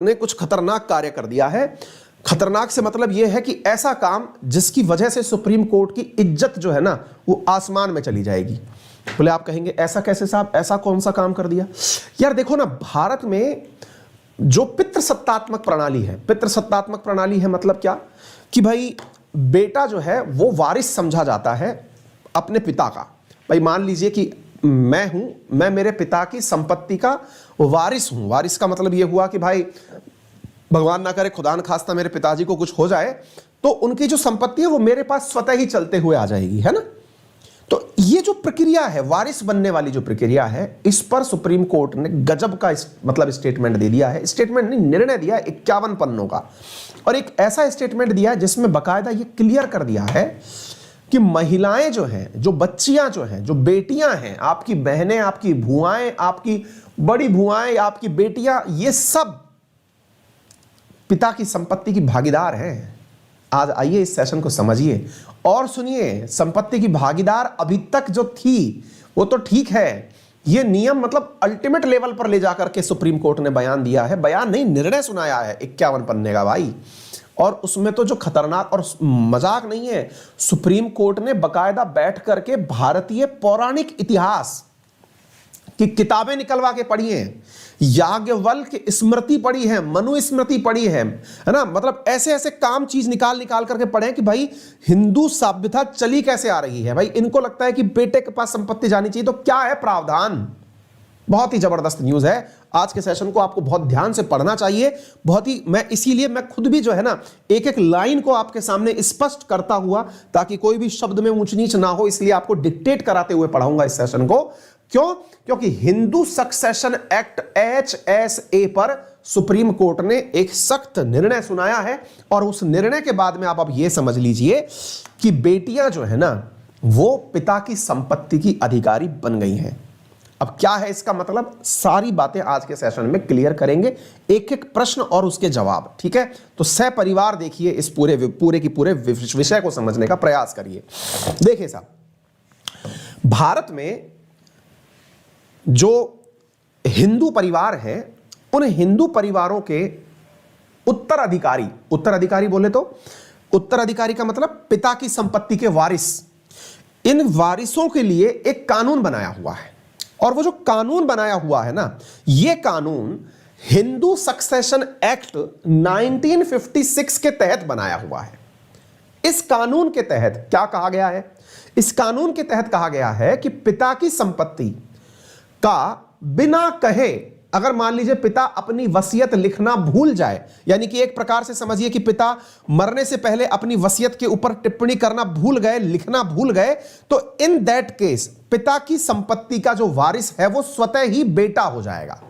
ने कुछ खतरनाक कार्य कर दिया है। खतरनाक से मतलब यह है कि ऐसा काम जिसकी वजह से सुप्रीम कोर्ट की इज्जत जो है ना वो आसमान में चली जाएगी। बोले आप कहेंगे ऐसा कैसे साहब, ऐसा कौन सा काम कर दिया? यार देखो ना, भारत में जो पितृसत्तात्मक प्रणाली है, पितृसत्तात्मक प्रणाली है मतलब क्या कि भाई बेटा जो है वो वारिस समझा जाता है अपने पिता का। भाई मान लीजिए कि मैं मेरे पिता की संपत्ति का वारिस हूं। वारिस का मतलब यह हुआ कि भाई भगवान ना करे, खुदा न खास्ता मेरे पिताजी को कुछ हो जाए तो उनकी जो संपत्ति है वो मेरे पास स्वतः ही चलते हुए आ जाएगी, है ना। तो ये जो प्रक्रिया है, वारिस बनने वाली जो प्रक्रिया है, इस पर सुप्रीम कोर्ट ने गजब का मतलब स्टेटमेंट दे दिया है। स्टेटमेंट नहीं, निर्णय दिया 51 पन्नों का, और एक ऐसा स्टेटमेंट दिया है जिसमें बकायदा ये क्लियर कर दिया है कि महिलाएं जो हैं, जो बच्चियां जो हैं, जो बेटियां हैं, आपकी बहनें, आपकी भुआएं, आपकी बड़ी भुआएं, आपकी बेटियां, ये सब पिता की संपत्ति की भागीदार हैं। आज आइए इस सेशन को समझिए और सुनिए। संपत्ति की भागीदार अभी तक जो थी वो तो ठीक है, ये नियम मतलब अल्टीमेट लेवल पर ले जाकर के सुप्रीम कोर्ट ने बयान दिया है। बयान नहीं, निर्णय सुनाया है 51 पन्ने का भाई। और उसमें तो जो खतरनाक और मजाक नहीं है, सुप्रीम कोर्ट ने बकायदा बैठ करके भारतीय पौराणिक इतिहास की किताबें निकलवा के पढ़ी हैं, याज्ञवल्क्य स्मृति पढ़ी है, मनु स्मृति पढ़ी है ना। मतलब ऐसे ऐसे काम चीज निकाल करके पढ़े कि भाई हिंदू सभ्यता चली कैसे आ रही है। भाई इनको लगता है कि बेटे के पास संपत्ति जानी चाहिए, तो क्या है प्रावधान। बहुत ही जबरदस्त न्यूज है। आज के सेशन को आपको बहुत ध्यान से पढ़ना चाहिए। बहुत ही इसीलिए मैं खुद भी जो है ना एक एक लाइन को आपके सामने स्पष्ट करता हुआ, ताकि कोई भी शब्द में ऊंच नीच ना हो, इसलिए आपको डिक्टेट कराते हुए पढ़ाऊंगा इस सेशन को। क्यों? क्योंकि हिंदू सक्सेशन एक्ट HSA पर सुप्रीम कोर्ट ने एक सख्त निर्णय सुनाया है, और उस निर्णय के बाद में आप अब यह समझ लीजिए कि बेटियां जो है ना वो पिता की संपत्ति की अधिकारी बन गई हैं। अब क्या है इसका मतलब, सारी बातें आज के सेशन में क्लियर करेंगे, एक एक प्रश्न और उसके जवाब, ठीक है। तो सहपरिवार देखिए, इस पूरे की पूरे विषय को समझने का प्रयास करिए। देखिए साहब, भारत में जो हिंदू परिवार हैं, उन हिंदू परिवारों के उत्तराधिकारी, उत्तराधिकारी बोले तो उत्तराधिकारी का मतलब पिता की संपत्ति के वारिस, इन वारिसों के लिए एक कानून बनाया हुआ है। और वो जो कानून बनाया हुआ है ना, ये कानून हिंदू सक्सेशन एक्ट 1956 के तहत बनाया हुआ है। इस कानून के तहत क्या कहा गया है? इस कानून के तहत कहा गया है कि पिता की संपत्ति का बिना कहे, अगर मान लीजिए पिता अपनी वसीयत लिखना भूल जाए, यानी कि एक प्रकार से समझिए कि पिता मरने से पहले अपनी वसीयत के ऊपर टिप्पणी करना भूल गए, लिखना भूल गए, तो इन दैट केस पिता की संपत्ति का जो वारिस है वो स्वतः ही बेटा हो जाएगा।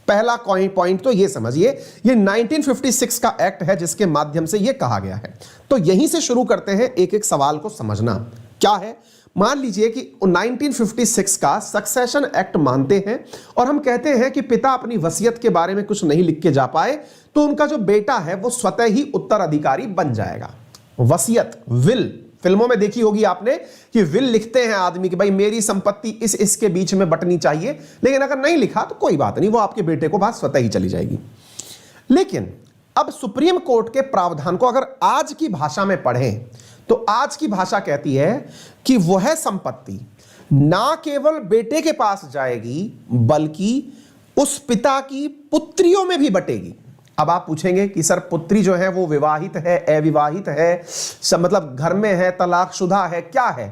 पहला पॉइंट तो ये समझिए, ये 1956 का एक्ट है जिसके माध्यम से ये कहा गया है। तो यहीं से शुरू करते हैं एक एक सवाल को समझना। क्या है? मान लीजिए कि 1956 का सक्सेशन एक्ट मानते हैं और हम कहते हैं कि पिता अपनी वसीयत के बारे में कुछ नहीं लिख के जा पाए, तो उनका जो बेटा है वो स्वतः ही उत्तराधिकारी बन जाएगा। वसीयत, विल, फिल्मों में देखी होगी आपने कि विल लिखते हैं आदमी कि भाई मेरी संपत्ति इसके बीच में बंटनी चाहिए, लेकिन अगर नहीं लिखा तो कोई बात नहीं, वो आपके बेटे को बात स्वतः ही चली जाएगी। लेकिन अब सुप्रीम कोर्ट के प्रावधान को अगर आज की भाषा में पढ़ें तो आज की भाषा कहती है कि वह संपत्ति ना केवल बेटे के पास जाएगी बल्कि उस पिता की पुत्रियों में भी बटेगी। अब आप पूछेंगे कि सर पुत्री जो है वो विवाहित है, अविवाहित है, मतलब घर में है, तलाकशुदा है, क्या है,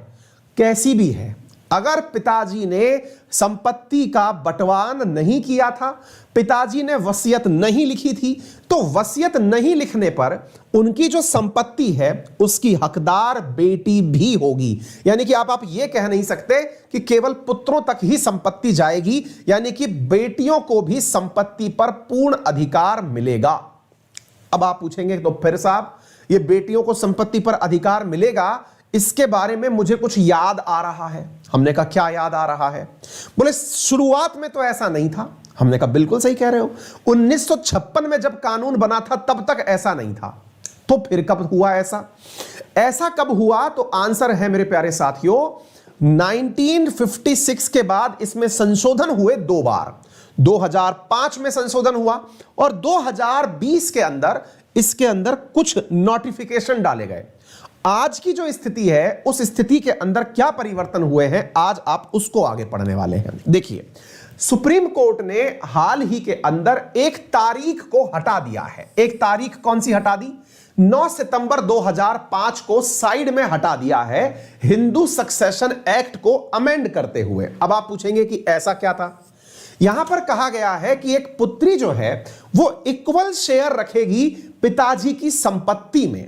कैसी भी है, अगर पिताजी ने संपत्ति का बंटवान नहीं किया था, पिताजी ने वसीयत नहीं लिखी थी, तो वसीयत नहीं लिखने पर उनकी जो संपत्ति है उसकी हकदार बेटी भी होगी। यानी कि आप ये कह नहीं सकते कि केवल पुत्रों तक ही संपत्ति जाएगी, यानी कि बेटियों को भी संपत्ति पर पूर्ण अधिकार मिलेगा। अब आप पूछेंगे तो फिर साहब ये बेटियों को संपत्ति पर अधिकार मिलेगा, इसके बारे में मुझे कुछ याद आ रहा है। हमने कहा क्या याद आ रहा है? बोले शुरुआत में तो ऐसा नहीं था। हमने कहा बिल्कुल सही कह रहे हो, 1956 में जब कानून बना था तब तक ऐसा नहीं था, तो फिर कब हुआ ऐसा? ऐसा कब हुआ? तो आंसर है मेरे प्यारे साथियों, 1956 के बाद इसमें संशोधन हुए 2 बार। 2005 में संशोधन हुआ और 2020 के अंदर इसके अंदर कुछ नोटिफिकेशन डाले गए। आज की जो स्थिति है उस स्थिति के अंदर क्या परिवर्तन हुए हैं आज आप उसको आगे पढ़ने वाले हैं। देखिए, सुप्रीम कोर्ट ने हाल ही के अंदर एक तारीख को हटा दिया है। एक तारीख कौन सी हटा दी? 9 सितंबर 2005 को साइड में हटा दिया है, हिंदू सक्सेशन एक्ट को अमेंड करते हुए। अब आप पूछेंगे कि ऐसा क्या था? यहां पर कहा गया है कि एक पुत्री जो है वो इक्वल शेयर रखेगी पिताजी की संपत्ति में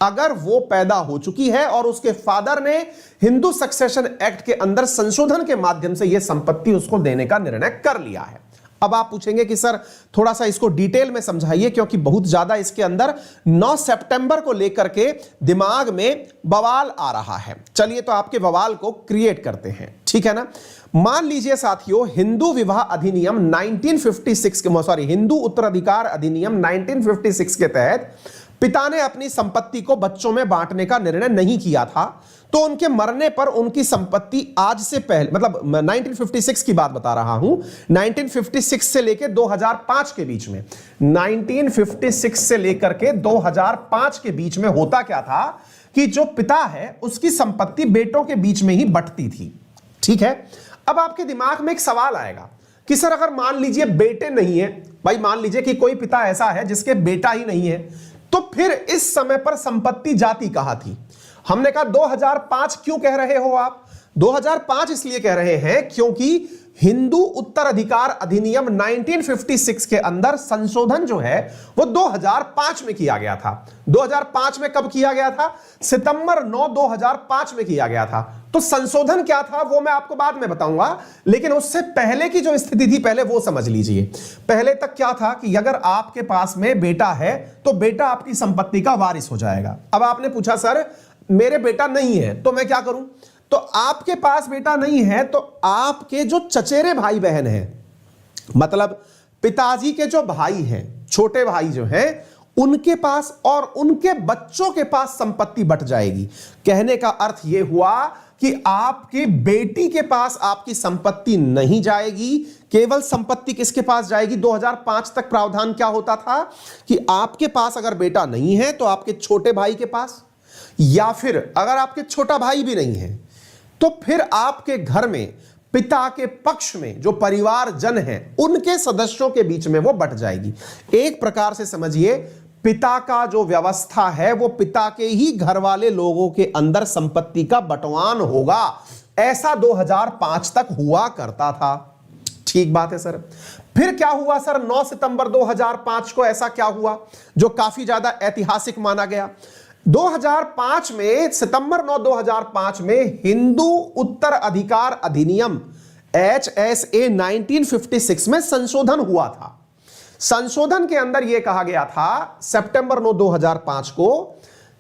अगर वो पैदा हो चुकी है और उसके फादर ने हिंदू सक्सेशन एक्ट के अंदर संशोधन के माध्यम से यह संपत्ति उसको देने का निर्णय कर लिया है। अब आप पूछेंगे कि सर थोड़ा सा इसको डिटेल में समझाइए, क्योंकि बहुत ज्यादा इसके अंदर 9 सितंबर को लेकर के दिमाग में बवाल आ रहा है। चलिए तो आपके बवाल को क्रिएट करते हैं, ठीक है ना। मान लीजिए साथियों, हिंदू विवाह अधिनियम 1956 के हिंदू उत्तराधिकार अधिनियम 1956 के तहत पिता ने अपनी संपत्ति को बच्चों में बांटने का निर्णय नहीं किया था, तो उनके मरने पर उनकी संपत्ति आज से पहले, मतलब 1956 की बात बता रहा हूं, 1956 से लेकर 2005 के बीच में, 1956 से लेकर के 2005 के बीच में होता क्या था कि जो पिता है उसकी संपत्ति बेटों के बीच में ही बंटती थी, ठीक है। अब आपके दिमाग में एक सवाल आएगा कि सर अगर मान लीजिए बेटे नहीं है, भाई मान लीजिए कि कोई पिता ऐसा है जिसके बेटा ही नहीं है, तो फिर इस समय पर संपत्ति जाती कहां थी? हमने कहा 2005 क्यों कह रहे हो आप? 2005 इसलिए कह रहे हैं क्योंकि हिंदू उत्तराधिकार अधिनियम 1956 के अंदर संशोधन जो है वो 2005 में किया गया था। 2005 में कब किया गया था? सितंबर 9 2005 में किया गया था। तो संशोधन क्या था वो मैं आपको बाद में बताऊंगा, लेकिन उससे पहले की जो स्थिति थी पहले वो समझ लीजिए। पहले तक क्या था कि अगर आपके पास में बेटा है तो बेटा आपकी संपत्ति का वारिस हो जाएगा। अब आपने पूछा सर मेरे बेटा नहीं है तो मैं क्या करूं? तो आपके पास बेटा नहीं है तो आपके जो चचेरे भाई बहन हैं, मतलब पिताजी के जो भाई हैं, छोटे भाई जो हैं, उनके पास और उनके बच्चों के पास संपत्ति बंट जाएगी। कहने का अर्थ यह हुआ कि आपकी बेटी के पास आपकी संपत्ति नहीं जाएगी, केवल संपत्ति किसके पास जाएगी? 2005 तक प्रावधान क्या होता था कि आपके पास अगर बेटा नहीं है तो आपके छोटे भाई के पास, या फिर अगर आपके छोटा भाई भी नहीं है तो फिर आपके घर में पिता के पक्ष में जो परिवारजन हैं उनके सदस्यों के बीच में वो बंट जाएगी। एक प्रकार से समझिए पिता का जो व्यवस्था है वो पिता के ही घर वाले लोगों के अंदर संपत्ति का बंटवान होगा। ऐसा 2005 तक हुआ करता था। ठीक बात है सर। फिर क्या हुआ सर? 9 सितंबर 2005 को ऐसा क्या हुआ जो काफी ज्यादा ऐतिहासिक माना गया? 2005 में, सितंबर 9 2005 में हिंदू उत्तराधिकार अधिनियम HSA 1956 में संशोधन हुआ था। संशोधन के अंदर यह कहा गया था सितंबर 9 2005 को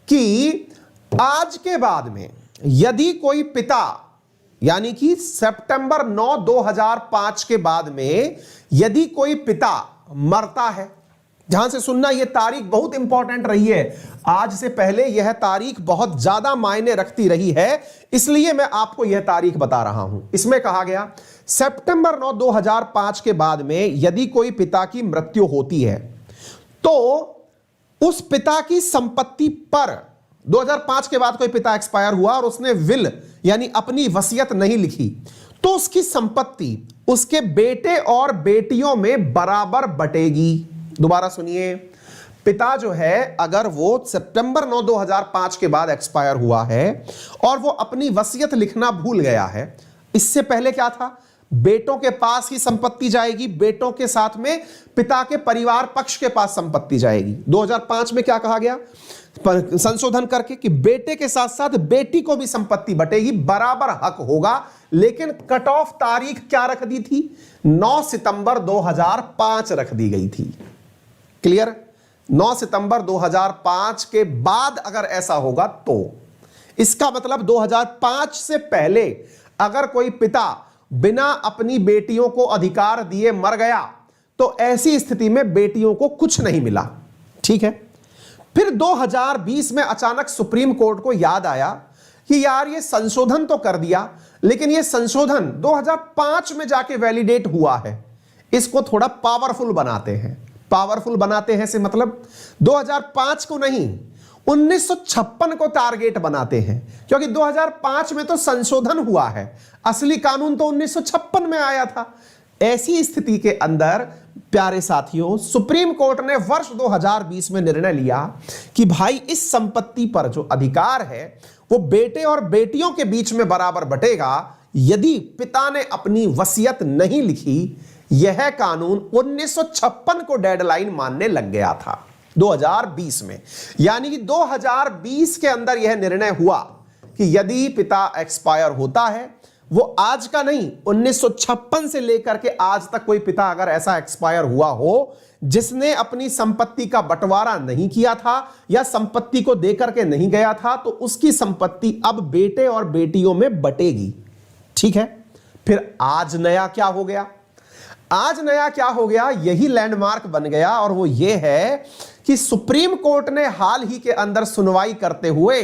कि आज के बाद में यदि कोई पिता, यानी कि सितंबर 9 2005 के बाद में यदि कोई पिता मरता है, ध्यान से सुनना, यह तारीख बहुत इंपॉर्टेंट रही है, आज से पहले यह तारीख बहुत ज्यादा मायने रखती रही है, इसलिए मैं आपको यह तारीख बता रहा हूं। इसमें कहा गया सितंबर 9 2005 के बाद में यदि कोई पिता की मृत्यु होती है तो उस पिता की संपत्ति पर, 2005 के बाद कोई पिता एक्सपायर हुआ और उसने विल यानी अपनी वसीयत नहीं लिखी, तो उसकी संपत्ति उसके बेटे और बेटियों में बराबर बटेगी। दोबारा सुनिए, पिता जो है अगर वो सितंबर 9 2005 के बाद एक्सपायर हुआ है और वो अपनी वसीयत लिखना भूल गया है, इससे पहले क्या था? बेटों के पास ही संपत्ति जाएगी, बेटों के साथ में पिता के परिवार पक्ष के पास संपत्ति जाएगी। 2005 में क्या कहा गया संशोधन करके कि बेटे के साथ साथ बेटी को भी संपत्ति बटेगी, बराबर हक होगा। लेकिन कट ऑफ तारीख क्या रख दी थी? 9 सितंबर 2005 रख दी गई थी। क्लियर? 9 सितंबर 2005 के बाद अगर ऐसा होगा तो इसका मतलब 2005 से पहले अगर कोई पिता बिना अपनी बेटियों को अधिकार दिए मर गया तो ऐसी स्थिति में बेटियों को कुछ नहीं मिला। ठीक है। फिर 2020 में अचानक सुप्रीम कोर्ट को याद आया कि यार ये संशोधन तो कर दिया, लेकिन ये संशोधन 2005 में जाके वैलिडेट हुआ है, इसको थोड़ा पावरफुल बनाते हैं। पावरफुल बनाते हैं से मतलब 2005 को नहीं, 1956 को टारगेट बनाते हैं, क्योंकि 2005 में तो संशोधन हुआ है, असली कानून तो 1956 में आया था। ऐसी स्थिति के अंदर प्यारे साथियों, सुप्रीम कोर्ट ने वर्ष 2020 में निर्णय लिया कि भाई इस संपत्ति पर जो अधिकार है वो बेटे और बेटियों के बीच में बराबर बटेगा यदि पिता ने अपनी वसीयत नहीं लिखी। यह कानून 1956 को डेडलाइन मानने लग गया था 2020 में, यानी कि 2020 के अंदर यह निर्णय हुआ कि यदि पिता एक्सपायर होता है, वो आज का नहीं, 1956 से लेकर के आज तक कोई पिता अगर ऐसा एक्सपायर हुआ हो जिसने अपनी संपत्ति का बंटवारा नहीं किया था या संपत्ति को देकर के नहीं गया था, तो उसकी संपत्ति अब बेटे और बेटियों में बटेगी। ठीक है, फिर आज नया क्या हो गया? आज नया क्या हो गया? यही लैंडमार्क बन गया, और वो ये है कि सुप्रीम कोर्ट ने हाल ही के अंदर सुनवाई करते हुए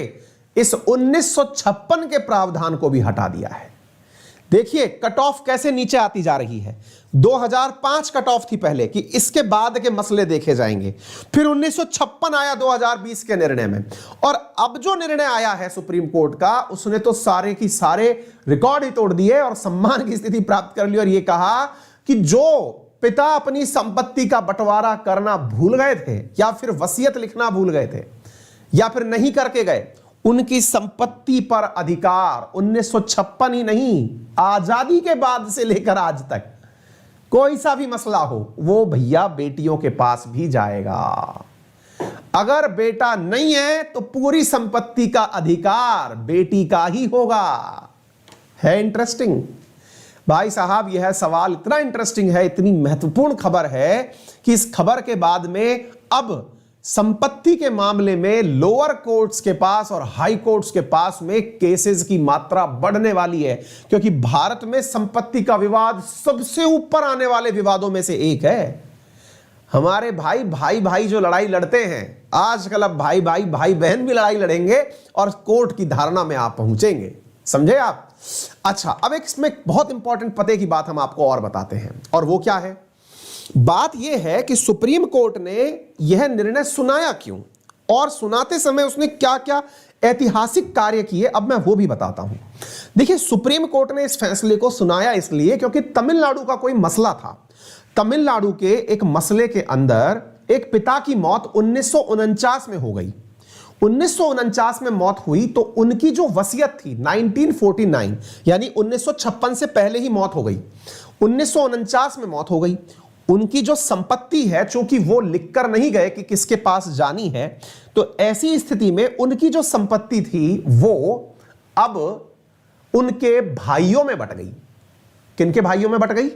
इस 1956 के प्रावधान को भी हटा दिया है। देखिए कट ऑफ कैसे नीचे आती जा रही है। 2005 कट ऑफ थी पहले कि इसके बाद के मसले देखे जाएंगे, फिर 1956 आया 2020 के निर्णय में, और अब जो निर्णय आया है सुप्रीम कोर्ट का, उसने तो सारे की सारे रिकॉर्ड ही तोड़ दिए और सम्मान की स्थिति प्राप्त कर ली, और यह कहा कि जो पिता अपनी संपत्ति का बंटवारा करना भूल गए थे या फिर वसीयत लिखना भूल गए थे या फिर नहीं करके गए, उनकी संपत्ति पर अधिकार 1956 ही नहीं, आजादी के बाद से लेकर आज तक कोई सा भी मसला हो वो भैया बेटियों के पास भी जाएगा। अगर बेटा नहीं है तो पूरी संपत्ति का अधिकार बेटी का ही होगा। है इंटरेस्टिंग भाई साहब, यह सवाल इतना इंटरेस्टिंग है, इतनी महत्वपूर्ण खबर है कि इस खबर के बाद में अब संपत्ति के मामले में लोअर कोर्ट्स के पास और हाई कोर्ट्स के पास में केसेस की मात्रा बढ़ने वाली है, क्योंकि भारत में संपत्ति का विवाद सबसे ऊपर आने वाले विवादों में से एक है। हमारे भाई भाई भाई जो लड़ाई लड़ते हैं आजकल, अब भाई भाई भाई बहन भी लड़ाई लड़ेंगे और कोर्ट की धारणा में आप पहुंचेंगे। समझे आप? अच्छा, अब एक इसमें बहुत इंपॉर्टेंट पते की बात हम आपको और बताते हैं, और वो क्या है? बात यह है कि सुप्रीम कोर्ट ने यह निर्णय सुनाया क्यों, और सुनाते समय उसने क्या क्या ऐतिहासिक कार्य किए, अब मैं वो भी बताता हूं। देखिए, सुप्रीम कोर्ट ने इस फैसले को सुनाया इसलिए क्योंकि तमिलनाडु का कोई मसला था। तमिलनाडु के एक मसले के अंदर एक पिता की मौत 1949 में हो गई। 1949 में मौत हुई तो उनकी जो वसीयत थी 1949, यानी 1956 से पहले ही मौत हो गई, 1949 में मौत हो गई। उनकी जो संपत्ति है, चूंकि वो लिखकर नहीं गए कि किसके पास जानी है, तो ऐसी स्थिति में उनकी जो संपत्ति थी वो अब उनके भाइयों में बट गई। किनके भाइयों में बट गई?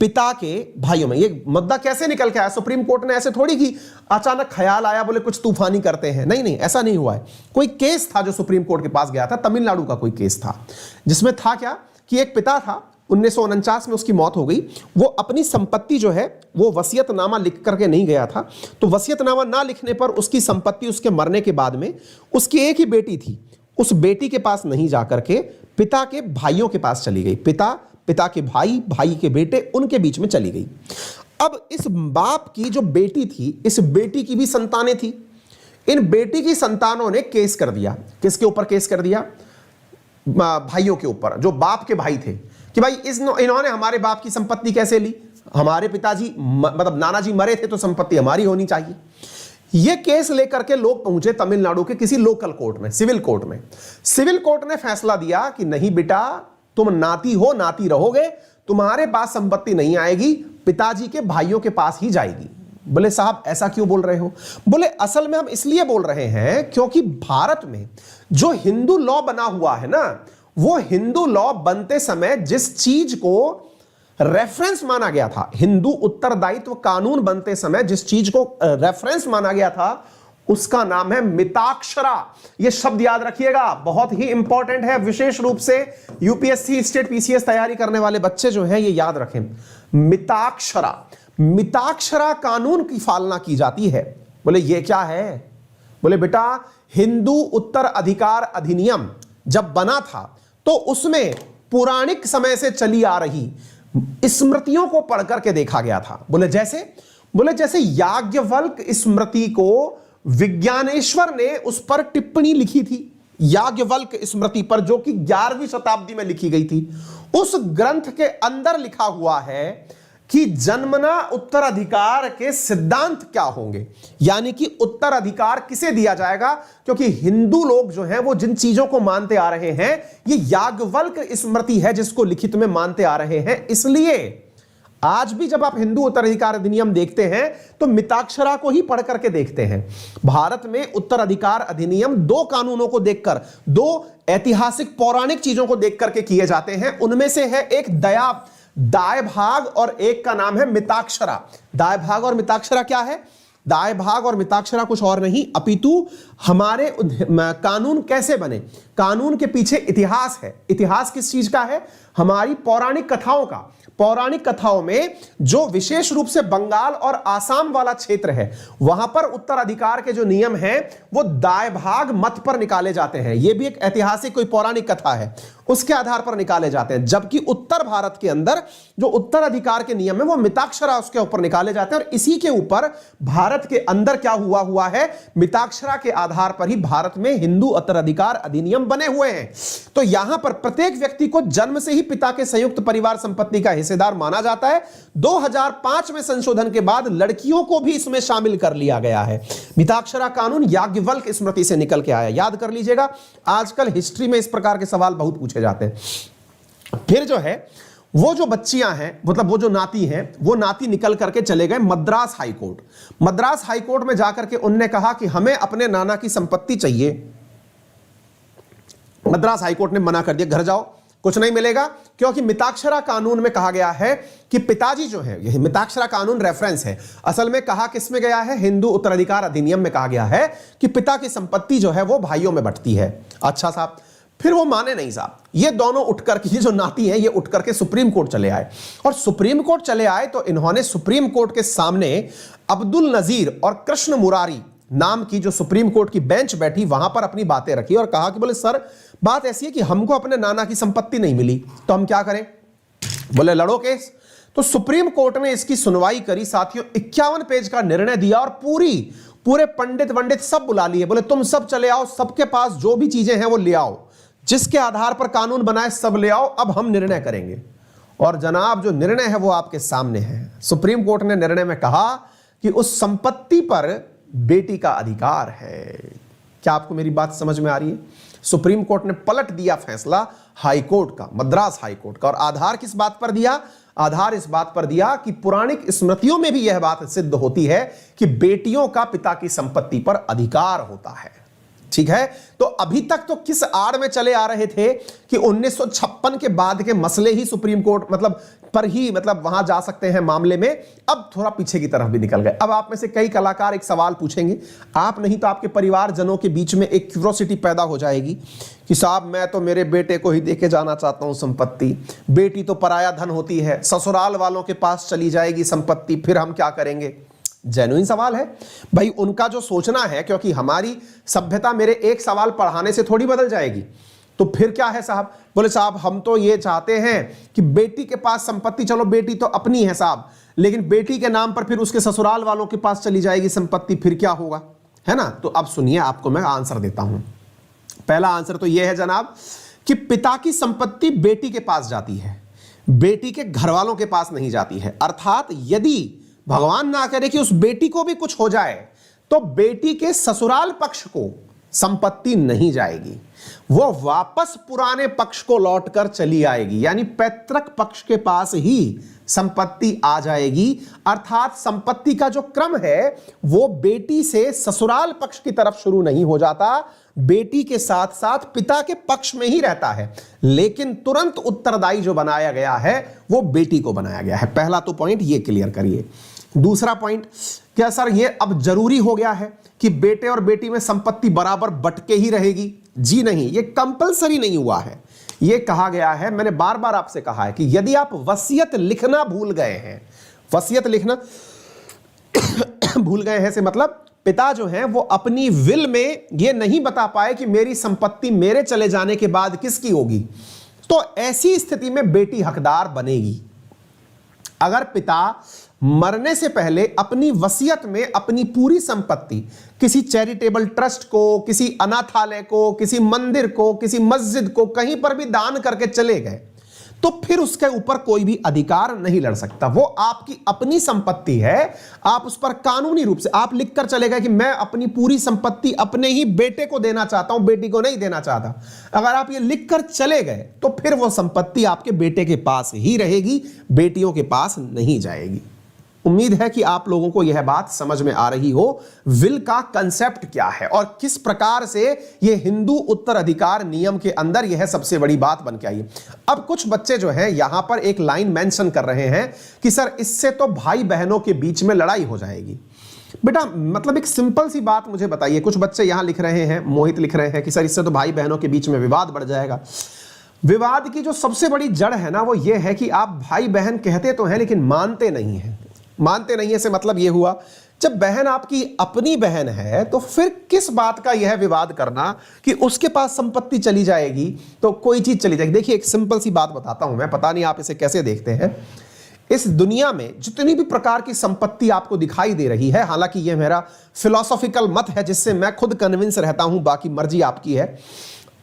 पिता के भाइयों में। ये मुद्दा कैसे निकल के आया? सुप्रीम कोर्ट ने ऐसे थोड़ी कि अचानक ख्याल आया बोले कुछ तूफानी करते हैं, नहीं नहीं, ऐसा नहीं हुआ है। कोई केस था जो सुप्रीम कोर्ट के पास गया था, तमिलनाडु का कोई केस था, जिसमें था क्या कि एक पिता था, 1949 में उसकी मौत हो गई। वो अपनी संपत्ति जो है वो वसीयतनामा लिख करके नहीं गया था, तो वसीयतनामा ना लिखने पर उसकी संपत्ति उसके मरने के बाद में उसकी एक ही बेटी थी, उस बेटी के पास नहीं जाकर के पिता के भाइयों के पास चली गई। पिता के भाई, भाई के बेटे, उनके बीच में चली गई। अब इस बाप की जो बेटी थी, इस बेटी की भी संतानें थी। इन बेटी की संतानों ने केस कर दिया। किसके ऊपर केस कर दिया? भाइयों के ऊपर, जो बाप के भाई थे, कि भाई इन्होंने हमारे बाप की संपत्ति कैसे ली? हमारे पिताजी मतलब नाना जी मरे थे तो संपत्ति हमारी होनी चाहिए। यह केस लेकर के लोग पहुंचे तमिलनाडु के किसी लोकल कोर्ट में, सिविल कोर्ट में। सिविल कोर्ट ने फैसला दिया कि नहीं बेटा, तुम नाती हो, नाती रहोगे, तुम्हारे पास संपत्ति नहीं आएगी, पिताजी के भाइयों के पास ही जाएगी। बोले साहब ऐसा क्यों बोल रहे हो? बोले असल में हम इसलिए बोल रहे हैं क्योंकि भारत में जो हिंदू लॉ बना हुआ है ना, वो हिंदू लॉ बनते समय जिस चीज को रेफरेंस माना गया था, हिंदू उत्तरदायित्व कानून बनते समय जिस चीज को रेफरेंस माना गया था, उसका नाम है मिताक्षरा। यह शब्द याद रखिएगा, बहुत ही इंपॉर्टेंट है। विशेष रूप से यूपीएससी, स्टेट पीसीएस तैयारी करने वाले बच्चे जो हैं ये याद रखें। मिताक्षरा, मिताक्षरा कानून की पालना की जाती है। बोले ये क्या है? बोले बेटा, हिंदू उत्तर अधिकार अधिनियम जब बना था तो उसमें पुराणिक समय से चली आ रही स्मृतियों को पढ़ करके देखा गया था। बोले जैसे याज्ञवल्क स्मृति को विज्ञानेश्वर ने उस पर टिप्पणी लिखी थी, याज्ञवल्क स्मृति पर, जो कि 11वीं शताब्दी में लिखी गई थी। उस ग्रंथ के अंदर लिखा हुआ है कि जन्मना उत्तराधिकार के सिद्धांत क्या होंगे, यानी कि उत्तराधिकार किसे दिया जाएगा, क्योंकि हिंदू लोग जो हैं वो जिन चीजों को मानते आ रहे हैं, ये याज्ञवल्क स्मृति है जिसको लिखित में मानते आ रहे हैं। इसलिए आज भी जब आप हिंदू उत्तराधिकार अधिनियम देखते हैं तो मिताक्षरा को ही पढ़ करके देखते हैं। भारत में उत्तराधिकार अधिनियम 2 कानूनों को देखकर, 2 ऐतिहासिक पौराणिक चीजों को देख करके किए जाते हैं। उनमें से है एक दाय भाग और एक का नाम है मिताक्षरा। दाय भाग और मिताक्षरा क्या है? दाय भाग और मिताक्षरा कुछ और नहीं अपितु हमारे कानून कैसे बने, कानून के पीछे इतिहास है। इतिहास किस चीज का है? हमारी पौराणिक कथाओं का। पौराणिक कथाओं में जो विशेष रूप से बंगाल और आसाम वाला क्षेत्र है, वहां पर उत्तराधिकार के जो नियम हैं वो दाय भाग मत पर निकाले जाते हैं। यह भी एक ऐतिहासिक कोई पौराणिक कथा है, उसके आधार पर निकाले जाते हैं। जबकि उत्तर भारत के अंदर जो उत्तराधिकार के नियम है वो मिताक्षरा उसके ऊपर निकाले जाते हैं। और इसी के ऊपर भारत के अंदर क्या हुआ है, मिताक्षरा के आधार पर ही भारत में हिंदू उत्तराधिकार अधिनियम बने हुए हैं। तो यहां पर प्रत्येक व्यक्ति को जन्म से ही पिता के संयुक्त परिवार संपत्ति का हिस्सेदार माना जाता है। 2005 में संशोधन के बाद लड़कियों को भी इसमें शामिल कर लिया गया है। मिताक्षरा कानून याज्ञवल्क स्मृति से निकल के आया, याद कर लीजिएगा। आजकल हिस्ट्री में इस प्रकार के सवाल बहुत पूछे जाते हैं। फिर जो है वो जो बच्चियां हैं, मतलब वो जो नाती हैं, वो नाती निकल करके चले गए मद्रास हाईकोर्ट। मद्रास हाईकोर्ट में जाकर के उनने कहा कि हमें अपने नाना की संपत्ति चाहिए। मद्रास हाईकोर्ट ने मना कर दिया, घर जाओ, कुछ नहीं मिलेगा, क्योंकि मिताक्षरा कानून में कहा गया है कि पिताजी जो है, यह मिताक्षरा कानून रेफरेंस है, असल में कहा किसमें गया है, हिंदू उत्तराधिकार अधिनियम में कहा गया है कि पिता की संपत्ति जो है वो भाइयों में बंटती है। अच्छा साहब, फिर वो माने नहीं साहब, ये दोनों उठकर के, जो नाती हैं, ये उठकर के सुप्रीम कोर्ट चले आए। और सुप्रीम कोर्ट चले आए तो इन्होंने सुप्रीम कोर्ट के सामने अब्दुल नजीर और कृष्ण मुरारी नाम की जो सुप्रीम कोर्ट की बेंच बैठी, वहां पर अपनी बातें रखी और कहा कि बोले सर, बात ऐसी है कि हमको अपने नाना की संपत्ति नहीं मिली, तो हम क्या करें? बोले लड़ो केस। तो सुप्रीम कोर्ट ने इसकी सुनवाई करी साथियों, 51 पेज का निर्णय दिया और पूरे पंडित वंडित सब बुला लिए। बोले तुम सब चले आओ, सबके पास जो भी चीजें हैं वो ले आओ, जिसके आधार पर कानून बनाए सब ले आओ, अब हम निर्णय करेंगे। और जनाब जो निर्णय है वो आपके सामने है। सुप्रीम कोर्ट ने निर्णय में कहा कि उस संपत्ति पर बेटी का अधिकार है। क्या आपको मेरी बात समझ में आ रही है? सुप्रीम कोर्ट ने पलट दिया फैसला हाईकोर्ट का, मद्रास हाईकोर्ट का। और आधार किस बात पर दिया? आधार इस बात पर दिया कि पुराणिक स्मृतियों में भी यह बात सिद्ध होती है कि बेटियों का पिता की संपत्ति पर अधिकार होता है। ठीक है, तो अभी तक तो किस आड़ में चले आ रहे थे कि 1956 के बाद के मसले ही सुप्रीम कोर्ट पर ही वहां जा सकते हैं मामले में। अब थोड़ा पीछे की तरफ भी निकल गए। अब आप में से कई कलाकार एक सवाल पूछेंगे, आप नहीं तो आपके परिवारजनों के बीच में एक क्यूरोसिटी पैदा हो जाएगी कि साहब मैं तो मेरे बेटे को ही देके जाना चाहता हूं संपत्ति, बेटी तो पराया धन होती है, ससुराल वालों के पास चली जाएगी संपत्ति, फिर हम क्या करेंगे? जेन्युइन सवाल है भाई, उनका जो सोचना है, क्योंकि हमारी सभ्यता मेरे एक सवाल पढ़ाने से थोड़ी बदल जाएगी। तो फिर क्या है साहब? बोले साहब हम तो ये चाहते हैं कि बेटी के पास संपत्ति, चलो बेटी तो अपनी है साहब, लेकिन बेटी के नाम पर फिर उसके ससुराल वालों के पास चली जाएगी संपत्ति, फिर क्या होगा? है ना? तो अब सुनिए, आपको मैं आंसर देता हूं। पहला आंसर तो यह है जनाब कि पिता की संपत्ति बेटी के पास जाती है, बेटी के घर वालों के पास नहीं जाती है। अर्थात यदि भगवान ना करे कि उस बेटी को भी कुछ हो जाए तो बेटी के ससुराल पक्ष को संपत्ति नहीं जाएगी, वो वापस पुराने पक्ष को लौटकर चली आएगी, यानी पैतृक पक्ष के पास ही संपत्ति आ जाएगी। अर्थात संपत्ति का जो क्रम है वो बेटी से ससुराल पक्ष की तरफ शुरू नहीं हो जाता, बेटी के साथ साथ पिता के पक्ष में ही रहता है, लेकिन तुरंत उत्तरदायी जो बनाया गया है वो बेटी को बनाया गया है। पहला तो पॉइंट ये क्लियर करिए। दूसरा पॉइंट, क्या सर ये अब जरूरी हो गया है कि बेटे और बेटी में संपत्ति बराबर बंट के ही रहेगी? जी नहीं, ये कंपलसरी नहीं हुआ है। ये कहा गया है, मैंने बार बार आपसे कहा है कि यदि आप वसीयत लिखना भूल गए हैं, वसीयत लिखना भूल गए हैं से मतलब पिता जो हैं वो अपनी विल में ये नहीं बता पाए कि मेरी संपत्ति मेरे चले जाने के बाद किसकी होगी, तो ऐसी स्थिति में बेटी हकदार बनेगी। अगर पिता मरने से पहले अपनी वसीयत में अपनी पूरी संपत्ति किसी चैरिटेबल ट्रस्ट को, किसी अनाथालय को, किसी मंदिर को, किसी मस्जिद को, कहीं पर भी दान करके चले गए, तो फिर उसके ऊपर कोई भी अधिकार नहीं लड़ सकता। वो आपकी अपनी संपत्ति है, आप उस पर कानूनी रूप से आप लिखकर चले गए कि मैं अपनी पूरी संपत्ति अपने ही बेटे को देना चाहता हूं, बेटी को नहीं देना चाहता। अगर आप ये लिखकर चले गए तो फिर वो संपत्ति आपके बेटे के पास ही रहेगी, बेटियों के पास नहीं जाएगी। उम्मीद है कि आप लोगों को यह बात समझ में आ रही हो, विल का कंसेप्ट क्या है और किस प्रकार से यह हिंदू उत्तराधिकार नियम के अंदर यह सबसे बड़ी बात बन के आई है। अब कुछ बच्चे जो हैं यहां पर एक लाइन मेंशन कर रहे हैं कि सर इससे तो भाई बहनों के बीच में लड़ाई हो जाएगी। बेटा मतलब एक सिंपल सी बात मुझे बताइए, कुछ बच्चे यहां लिख रहे हैं, मोहित लिख रहे हैं कि सर इससे तो भाई बहनों के बीच में विवाद बढ़ जाएगा। विवाद की जो सबसे बड़ी जड़ है ना, वो ये है कि आप भाई बहन कहते तो हैं लेकिन मानते नहीं हैं। मानते नहीं है से मतलब यह हुआ, जब बहन आपकी अपनी बहन है तो फिर किस बात का यह विवाद करना कि उसके पास संपत्ति चली जाएगी तो कोई चीज चली जाएगी। देखिए एक सिंपल सी बात बताता हूं मैं, पता नहीं आप इसे कैसे देखते हैं। इस दुनिया में जितनी भी प्रकार की संपत्ति आपको दिखाई दे रही है, हालांकि यह मेरा फिलॉसॉफिकल मत है जिससे मैं खुद कन्विंस रहता हूं, बाकी मर्जी आपकी है।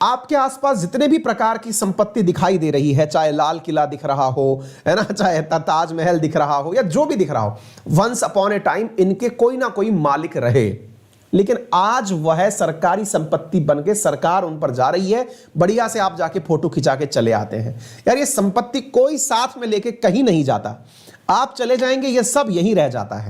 आपके आसपास जितने भी प्रकार की संपत्ति दिखाई दे रही है, चाहे लाल किला दिख रहा हो, है ना, चाहे ताजमहल दिख रहा हो या जो भी दिख रहा हो, वंस अपॉन ए टाइम इनके कोई ना कोई मालिक रहे, लेकिन आज वह सरकारी संपत्ति बनके सरकार उन पर जा रही है। बढ़िया से आप जाके फोटो खिंचा के चले आते हैं। यार ये संपत्ति कोई साथ में लेके कहीं नहीं जाता, आप चले जाएंगे ये सब यहीं रह जाता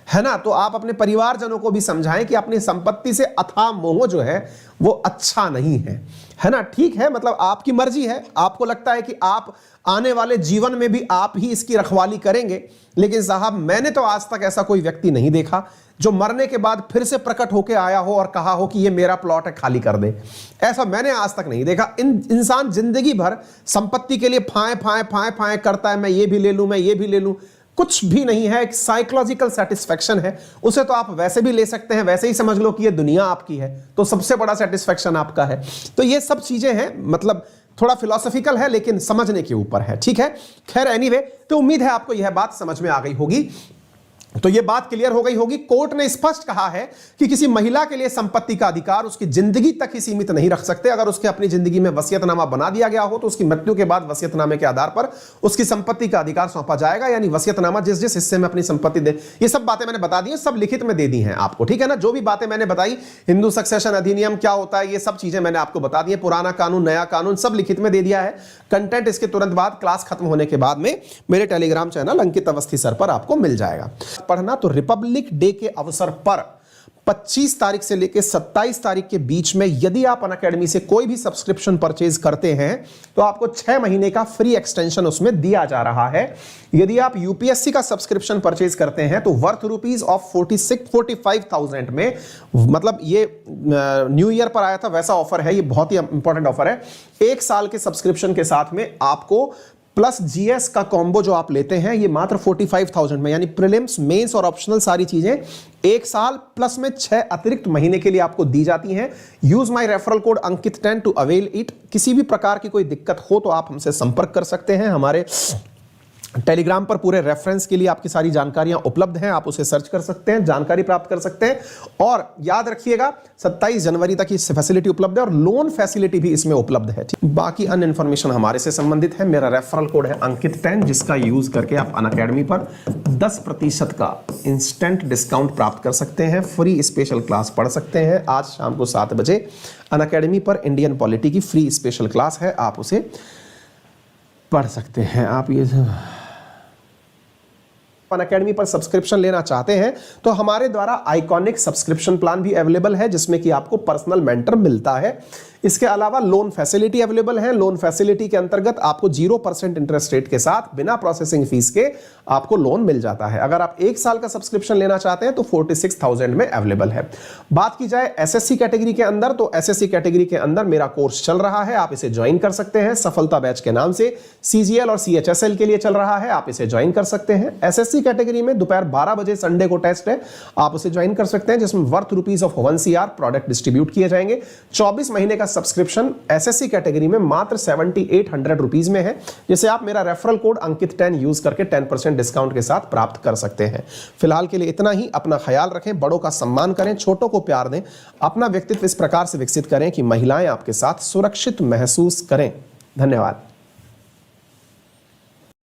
है ना। तो आप अपने परिवारजनों को भी समझाएं कि अपनी संपत्ति से अथाह मोह जो है वो अच्छा नहीं है ना। ठीक है, मतलब आपकी मर्जी है, आपको लगता है कि आप आने वाले जीवन में भी आप ही इसकी रखवाली करेंगे, लेकिन साहब मैंने तो आज तक ऐसा कोई व्यक्ति नहीं देखा जो मरने के बाद फिर से प्रकट होकर आया हो और कहा हो कि ये मेरा प्लॉट है, खाली कर दे। ऐसा मैंने आज तक नहीं देखा। इंसान जिंदगी भर संपत्ति के लिए फाए फाए फाए फाए करता है, मैं ये भी ले लूं, मैं ये भी ले लूं। कुछ भी नहीं है, एक साइकोलॉजिकल सेटिस्फेक्शन है। उसे तो आप वैसे भी ले सकते हैं, वैसे ही समझ लो कि ये दुनिया आपकी है, तो सबसे बड़ा सेटिस्फेक्शन आपका है। तो ये सब चीजें हैं, मतलब थोड़ा फिलोसॉफिकल है लेकिन समझने के ऊपर है। ठीक है, खैर एनीवे, तो उम्मीद है आपको यह बात समझ में आ गई होगी। तो यह बात क्लियर हो गई होगी। कोर्ट ने स्पष्ट कहा है कि किसी महिला के लिए संपत्ति का अधिकार उसकी जिंदगी तक ही सीमित नहीं रख सकते। अगर उसके अपनी जिंदगी में वसीयतनामा बना दिया गया हो तो उसकी मृत्यु के बाद वसीयतनामे के आधार पर उसकी संपत्ति का अधिकार सौंपा जाएगा, यानी वसीयतनामा जिस जिस हिस्से में अपनी संपत्ति दे। ये सब बातें मैंने बता दी हैं, सब लिखित में दे दी हैं आपको, ठीक है ना। जो भी बातें मैंने बताई, हिंदू सक्सेशन अधिनियम क्या होता है, ये सब चीजें मैंने आपको बता दी है। पुराना कानून, नया कानून, सब लिखित में दे दिया है। कंटेंट इसके तुरंत बाद, क्लास खत्म होने के बाद में मेरे टेलीग्राम चैनल अंकित अवस्थी सर पर आपको मिल जाएगा। पढ़ना तो रिपब्लिक डे के अवसर पर 25 तारीख से लेकर 27 तारीख के बीच में यदि आप अनअकैडमी से कोई भी सब्सक्रिप्शन परचेज करते हैं तो आपको 6 महीने का फ्री एक्सटेंशन उसमें दिया जा रहा है। यदि आप यूपीएससी का सब्सक्रिप्शन परचेज करते हैं तो वर्थ रुपीज ऑफ 45,000 में, मतलब ये न्यू ईयर पर आया था वैसा ऑफर है, ये बहुत ही इंपॉर्टेंट ऑफर है। 1 साल के सब्सक्रिप्शन के साथ में आपको प्लस जीएस का कॉम्बो जो आप लेते हैं, ये मात्र 45,000 में, यानी प्रीलिम्स, मेंस और ऑप्शनल सारी चीजें 1 साल प्लस में 6 अतिरिक्त महीने के लिए आपको दी जाती हैं। यूज माय रेफरल कोड अंकित10 टू अवेल इट। किसी भी प्रकार की कोई दिक्कत हो तो आप हमसे संपर्क कर सकते हैं। हमारे टेलीग्राम पर पूरे रेफरेंस के लिए आपकी सारी जानकारियां उपलब्ध हैं, आप उसे सर्च कर सकते हैं, जानकारी प्राप्त कर सकते हैं। और याद रखिएगा 27 जनवरी तक इस फैसिलिटी उपलब्ध है और लोन फैसिलिटी भी इसमें उपलब्ध है। बाकी अन्य इंफॉर्मेशन हमारे से संबंधित है। मेरा रेफरल कोड है अंकित10, जिसका यूज करके आप अनअकैडमी पर 10% का इंस्टेंट डिस्काउंट प्राप्त कर सकते हैं, फ्री स्पेशल क्लास पढ़ सकते हैं। आज शाम को 7 बजे अनअकैडमी पर इंडियन पॉलिटी की फ्री स्पेशल क्लास है, आप उसे पढ़ सकते हैं। आप ये अनअकैडमी पर सब्सक्रिप्शन लेना चाहते हैं तो हमारे द्वारा आइकॉनिक सब्सक्रिप्शन प्लान भी अवेलेबल है, जिसमें कि आपको पर्सनल मेंटर मिलता है। इसके अलावा लोन फैसिलिटी अवेलेबल है। लोन फैसिलिटी के अंतर्गत आपको 0% इंटरेस्ट रेट के साथ बिना प्रोसेसिंग फीस के आपको लोन मिल जाता है। अगर आप 1 साल का सब्सक्रिप्शन लेना चाहते हैं तो 46,000 में अवेलेबल है। बात की जाए एसएससी कैटेगरी के अंदर, तो एसएससी कैटेगरी के अंदर मेरा कोर्स चल रहा है, आप इसे ज्वाइन कर सकते हैं। सफलता बैच के नाम से CGL और CHSL के लिए चल रहा है, आप इसे ज्वाइन कर सकते हैं। एसएससी कैटेगरी में दोपहर 12 बजे संडे को टेस्ट है, आप उसे ज्वाइन कर सकते हैं, जिसमें वर्थ ₹1 प्रोडक्ट डिस्ट्रीब्यूट किए जाएंगे। 24 महीने का सब्सक्रिप्शन एसएससी कैटेगरी में मात्र ₹7800 में है, जिसे आप मेरा रेफरल कोड अंकित10 यूज करके 10% डिस्काउंट के साथ प्राप्त कर सकते हैं। फिलहाल के लिए इतना ही। अपना ख्याल रखें, बड़ों का सम्मान करें, छोटों को प्यार दें, अपना व्यक्तित्व इस प्रकार से विकसित करें कि महिलाएं आपके साथ सुरक्षित महसूस करें। धन्यवाद।